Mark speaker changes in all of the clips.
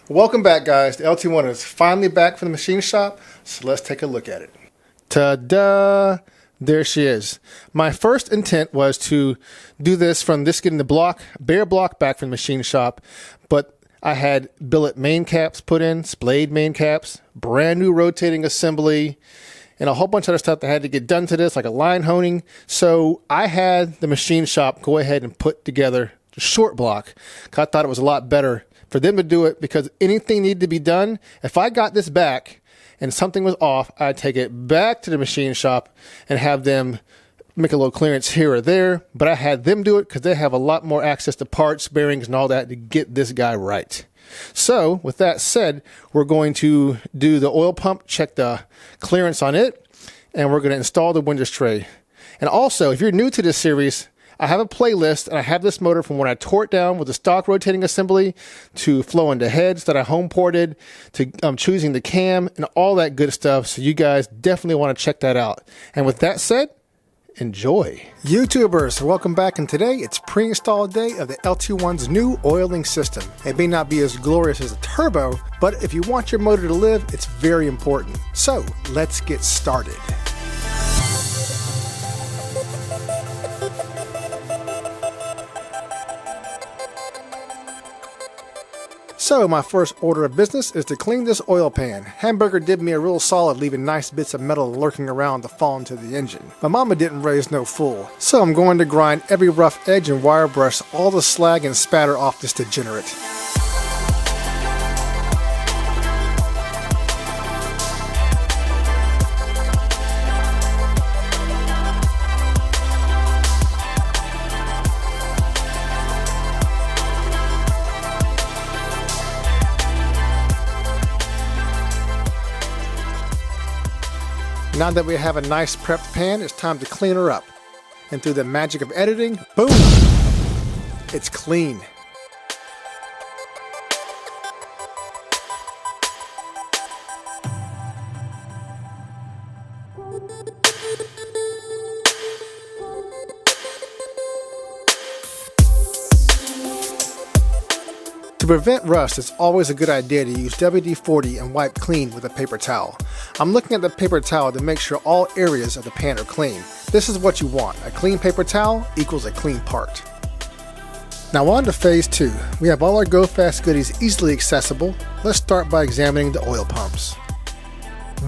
Speaker 1: Welcome back, guys. The LT1 is finally back from the machine shop, so let's take a look at it. Ta-da! There she is. My first intent was to do this from getting the block, bare block back from the machine shop, but I had billet main caps put in, splayed main caps, brand new rotating assembly, and a whole bunch of other stuff that had to get done to this, like a line honing. So I had the machine shop go ahead and put together the short block. I thought it was a lot better for them to do it because anything needed to be done. If I got this back and something was off, I'd take it back to the machine shop and have them make a little clearance here or there. But I had them do it because they have a lot more access to parts, bearings, and all that to get this guy right. So with that said, we're going to do the oil pump, check the clearance on it, and we're going to install the windage tray. And also, if you're new to this series, I have a playlist, and I have this motor from when I tore it down with the stock rotating assembly to flow into heads that I home ported to choosing the cam and all that good stuff. So you guys definitely want to check that out. And with that said, enjoy. YouTubers, welcome back, and today it's pre-install day of the LT1's new oiling system. It may not be as glorious as a turbo, but if you want your motor to live, it's very important. So let's get started. So my first order of business is to clean this oil pan. Hamburger did me a real solid leaving nice bits of metal lurking around to fall into the engine. My mama didn't raise no fool, so I'm going to grind every rough edge and wire brush all the slag and spatter off this degenerate. Now that we have a nice prepped pan, it's time to clean her up. And through the magic of editing, boom! It's clean. To prevent rust, it's always a good idea to use WD-40 and wipe clean with a paper towel. I'm looking at the paper towel to make sure all areas of the pan are clean. This is what you want. A clean paper towel equals a clean part. Now on to phase 2. We have all our Go Fast goodies easily accessible. Let's start by examining the oil pumps.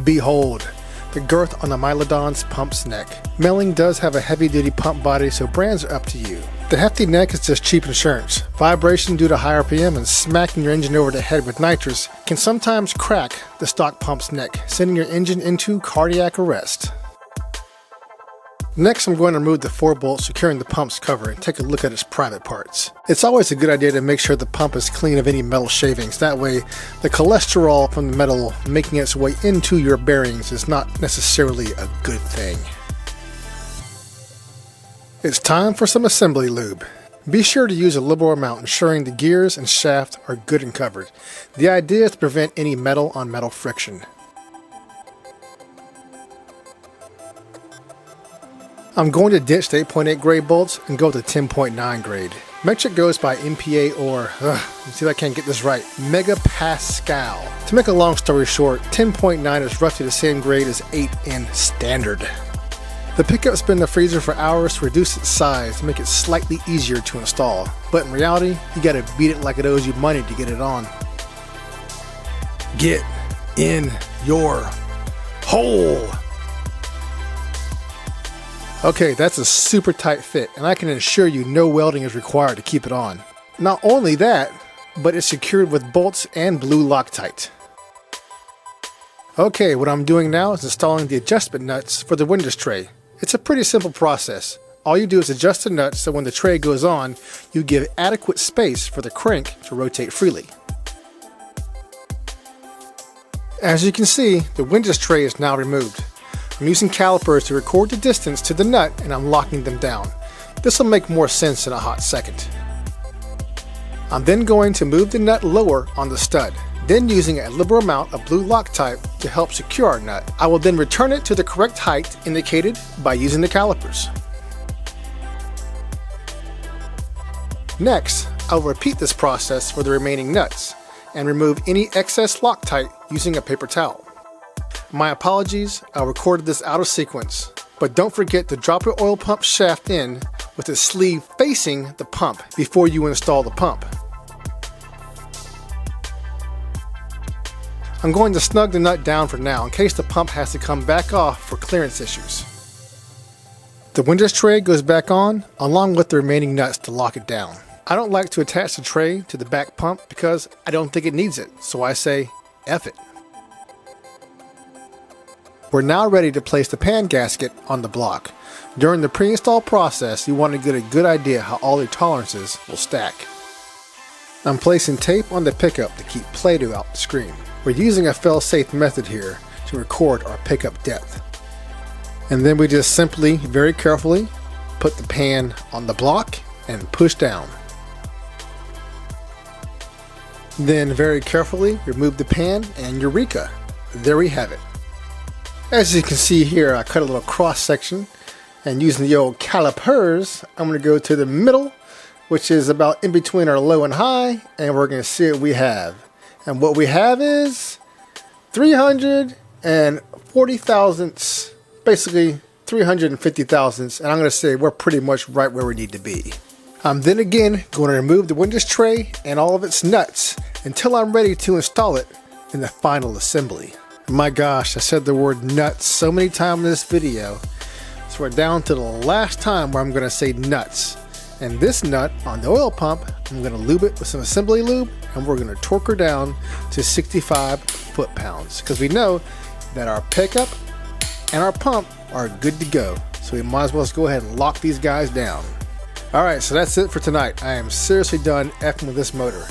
Speaker 1: Behold, the girth on the Milodon's pump's neck. Melling does have a heavy-duty pump body, so brands are up to you. The hefty neck is just cheap insurance. Vibration due to high RPM and smacking your engine over the head with nitrous can sometimes crack the stock pump's neck, sending your engine into cardiac arrest. Next, I'm going to remove the 4 bolts securing the pump's cover and take a look at its private parts. It's always a good idea to make sure the pump is clean of any metal shavings. That way, the cholesterol from the metal making its way into your bearings is not necessarily a good thing. It's time for some assembly lube. Be sure to use a liberal amount, ensuring the gears and shaft are good and covered. The idea is to prevent any metal on metal friction. I'm going to ditch the 8.8 grade bolts and go to 10.9 grade. Metric goes by MPa or, let's see if I can't get this right, megapascal. To make a long story short, 10.9 is roughly the same grade as 8 in standard. The pickup's been in the freezer for hours to reduce its size to make it slightly easier to install, but in reality, you gotta beat it like it owes you money to get it on. Get in your hole! Okay, that's a super tight fit, and I can assure you no welding is required to keep it on. Not only that, but it's secured with bolts and blue Loctite. Okay, what I'm doing now is installing the adjustment nuts for the windage tray. It's a pretty simple process. All you do is adjust the nuts so when the tray goes on, you give adequate space for the crank to rotate freely. As you can see, the windage tray is now removed. I'm using calipers to record the distance to the nut and I'm locking them down. This will make more sense in a hot second. I'm then going to move the nut lower on the stud. Then using a liberal amount of blue Loctite to help secure our nut. I will then return it to the correct height indicated by using the calipers. Next, I'll repeat this process for the remaining nuts. and remove any excess Loctite using a paper towel. My apologies, I recorded this out of sequence, but don't forget to drop your oil pump shaft in with the sleeve facing the pump before you install the pump. I'm going to snug the nut down for now in case the pump has to come back off for clearance issues. The windage tray goes back on along with the remaining nuts to lock it down. I don't like to attach the tray to the back pump because I don't think it needs it, so I say F it. We're now ready to place the pan gasket on the block. During the pre-install process, you want to get a good idea how all your tolerances will stack. I'm placing tape on the pickup to keep Play-Doh out the screen. We're using a fail-safe method here to record our pickup depth. And then we just simply, very carefully, put the pan on the block and push down. Then very carefully remove the pan and eureka! There we have it. As you can see here, I cut a little cross section, and using the old calipers, I'm going to go to the middle, which is about in between our low and high, and we're going to see what we have. And what we have is 340 thousandths, basically 350 thousandths, and I'm going to say we're pretty much right where we need to be. I'm then again going to remove the windage tray and all of its nuts until I'm ready to install it in the final assembly. My gosh, I said the word nuts so many times in this video, so we're down to the last time where I'm going to say nuts. And this nut on the oil pump, I'm going to lube it with some assembly lube, and we're going to torque her down to 65 foot-pounds because we know that our pickup and our pump are good to go. So we might as well just go ahead and lock these guys down. Alright, so that's it for tonight. I am seriously done effing with this motor.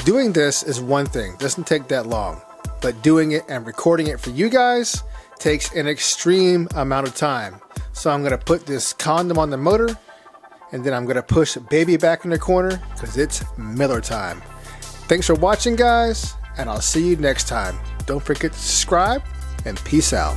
Speaker 1: Doing this is one thing, doesn't take that long. But doing it and recording it for you guys takes an extreme amount of time. So I'm going to put this condom on the motor, and then I'm going to push baby back in the corner because it's Miller time. Thanks for watching, guys, and I'll see you next time. Don't forget to subscribe, and peace out.